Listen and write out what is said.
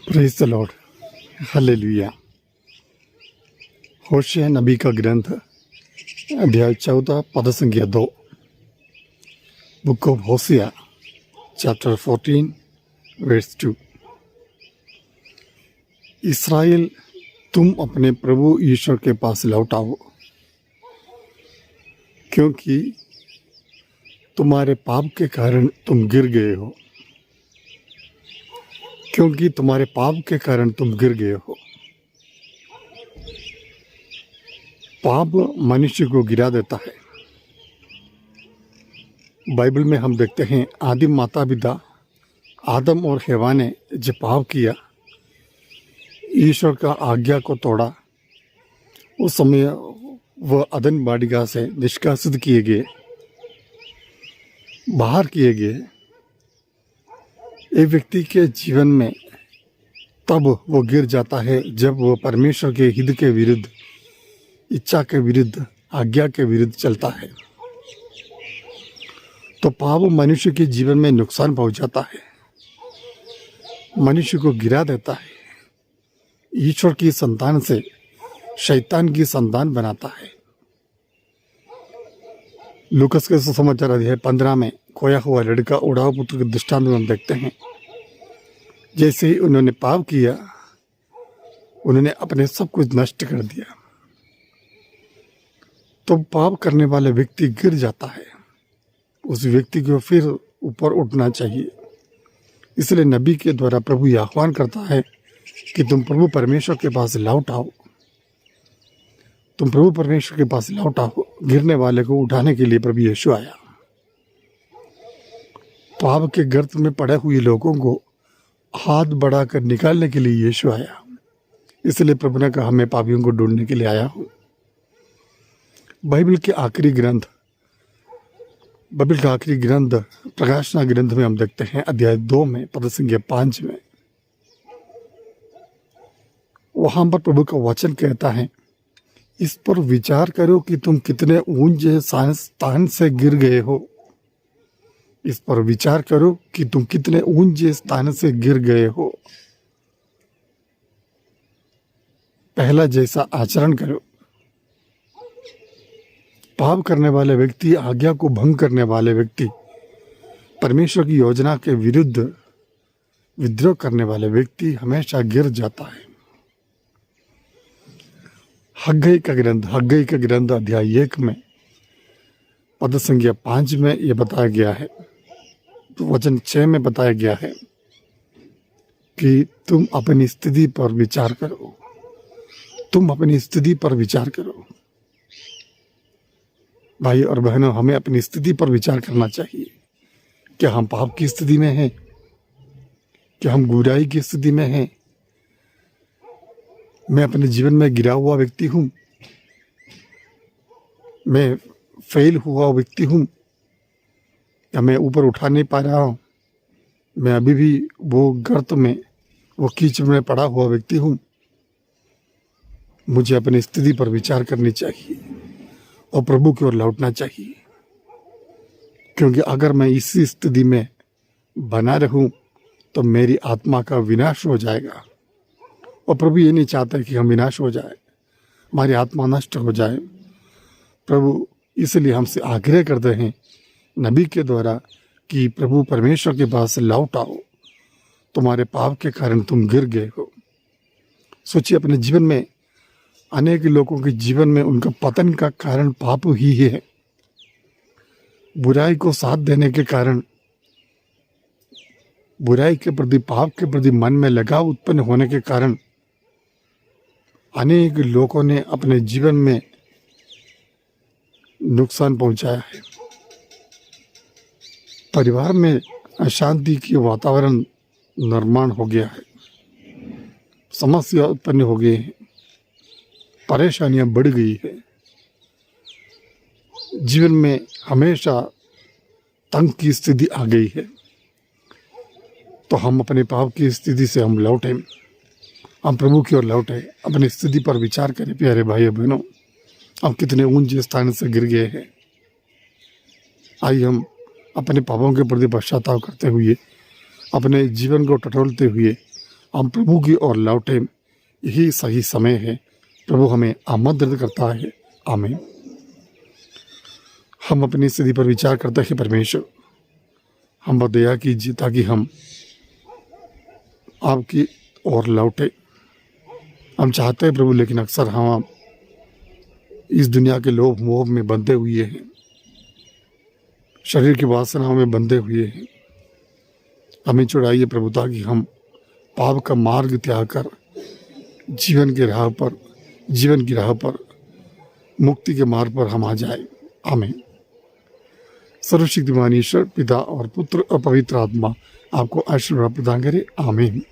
Praise the lord, hallelujah. होशे नबी का ग्रंथ अध्याय 14 पद संख्या 2। Book of Hosea chapter 14 verse 2। इस्राएल, तुम अपने प्रभु ईश्वर के पास लौट आओ, क्योंकि तुम्हारे पाप के कारण तुम गिर गए हो। क्योंकि तुम्हारे पाप के कारण तुम गिर गए हो। पाप मनुष्य को गिरा देता है। बाइबल में हम देखते हैं आदिम माता पिता आदम और हवा ने जब पाप किया, ईश्वर का आज्ञा को तोड़ा, उस समय वह अदन बाड़िगा से निष्कासित किए गए, बाहर किए गए। एक व्यक्ति के जीवन में तब वो गिर जाता है जब वो परमेश्वर के हित के विरुद्ध, इच्छा के विरुद्ध, आज्ञा के विरुद्ध चलता है। तो पाप मनुष्य के जीवन में नुकसान पहुंचाता है, मनुष्य को गिरा देता है, ईश्वर की संतान से शैतान की संतान बनाता है। लूकस के सुसमाचार अध्याय 15 में खोया हुआ लड़का उड़ाऊ पुत्र के दृष्टांत में हम देखते हैं, जैसे ही उन्होंने पाप किया, उन्होंने अपने सब कुछ नष्ट कर दिया। तो पाप करने वाले व्यक्ति गिर जाता है, उस व्यक्ति को फिर ऊपर उठना चाहिए। इसलिए नबी के द्वारा प्रभु ये आह्वान करता है कि तुम प्रभु परमेश्वर के पास लौट आओ, तुम प्रभु परमेश्वर के पास लौट आओ। गिरने वाले को उठाने के लिए प्रभु यीशु आया। पाप के गर्त में पड़े हुए लोगों को हाथ बढ़ाकर निकालने के लिए यीशु आया। इसलिए प्रभु ने कहा, मैं पापियों को ढूंढने के लिए आया हूँ। बाइबल का आखिरी ग्रंथ प्रकाशना ग्रंथ में हम देखते हैं अध्याय 2 में पद संख्या 5 में, वहां पर प्रभु का वचन कहता है, इस पर विचार करो कि तुम कितने ऊंचे स्थान से गिर गए हो। इस पर विचार करो कि तुम कितने ऊंचे स्थान से गिर गए हो। पहला जैसा आचरण करो। पाप करने वाले व्यक्ति, आज्ञा को भंग करने वाले व्यक्ति, परमेश्वर की योजना के विरुद्ध विद्रोह करने वाले व्यक्ति हमेशा गिर जाता है। हग्गई का ग्रंथ अध्याय 1 में पद संख्या 5 में यह बताया गया है, वचन 6 में बताया गया है कि तुम अपनी स्थिति पर विचार करो। तुम अपनी स्थिति पर विचार करो। भाई और बहनों, हमें अपनी स्थिति पर विचार करना चाहिए। क्या हम पाप की स्थिति में हैं? क्या हम बुराई की स्थिति में हैं? मैं अपने जीवन में गिरा हुआ व्यक्ति हूं, मैं फेल हुआ व्यक्ति हूं, या मैं ऊपर उठा नहीं पा रहा हूं, मैं अभी भी वो गर्त में, वो कीचड़ में पड़ा हुआ व्यक्ति हूं। मुझे अपनी स्थिति पर विचार करनी चाहिए और प्रभु की ओर लौटना चाहिए, क्योंकि अगर मैं इसी स्थिति में बना रहूं तो मेरी आत्मा का विनाश हो जाएगा। और प्रभु ये नहीं चाहता कि हम विनाश हो जाए, हमारी आत्मा नष्ट हो जाए। प्रभु इसलिए हमसे आग्रह करते हैं नबी के द्वारा कि प्रभु परमेश्वर के पास लौट आओ, तुम्हारे पाप के कारण तुम गिर गए हो। सोचिए, अपने जीवन में अनेक लोगों के जीवन में उनका पतन का कारण पाप ही है। बुराई को साथ देने के कारण, बुराई के प्रति, पाप के प्रति मन में लगाव उत्पन्न होने के कारण अनेक लोगों ने अपने जीवन में नुकसान पहुंचाया है। परिवार में अशांति की वातावरण निर्माण हो गया है, समस्या उत्पन्न हो गई है, परेशानियां बढ़ गई है, जीवन में हमेशा तंग की स्थिति आ गई है। तो हम अपने पाप की स्थिति से हम लौटें, हम प्रभु की ओर लौटे, अपनी स्थिति पर विचार करें। प्यारे भाई बहनों, हम कितने ऊंचे स्थान से गिर गए हैं। आइए हम अपने पापों के प्रति पश्चाताप करते हुए, अपने जीवन को टटोलते हुए हम प्रभु की ओर लौटें, यही सही समय है। प्रभु हमें आमंत्रित करता है। आमीन। हम अपनी स्थिति पर विचार करते हैं। परमेश्वर हम पर दया कीजिए ताकि हम आपकी ओर लौटे। हम चाहते हैं प्रभु, लेकिन अक्सर हम इस दुनिया के लोभ मोह में बंधे हुए हैं, शरीर की वासनाओं में बंधे हुए हैं। हमें छुड़ाइए प्रभु, ताकि हम पाप का मार्ग त्याग कर जीवन की राह पर मुक्ति के मार्ग पर हम आ जाए। आमीन। सर्वशक्तिमान ईश्वर पिता और पुत्र और पवित्र आत्मा आपको आशीर्वाद प्रदान करे। आमीन।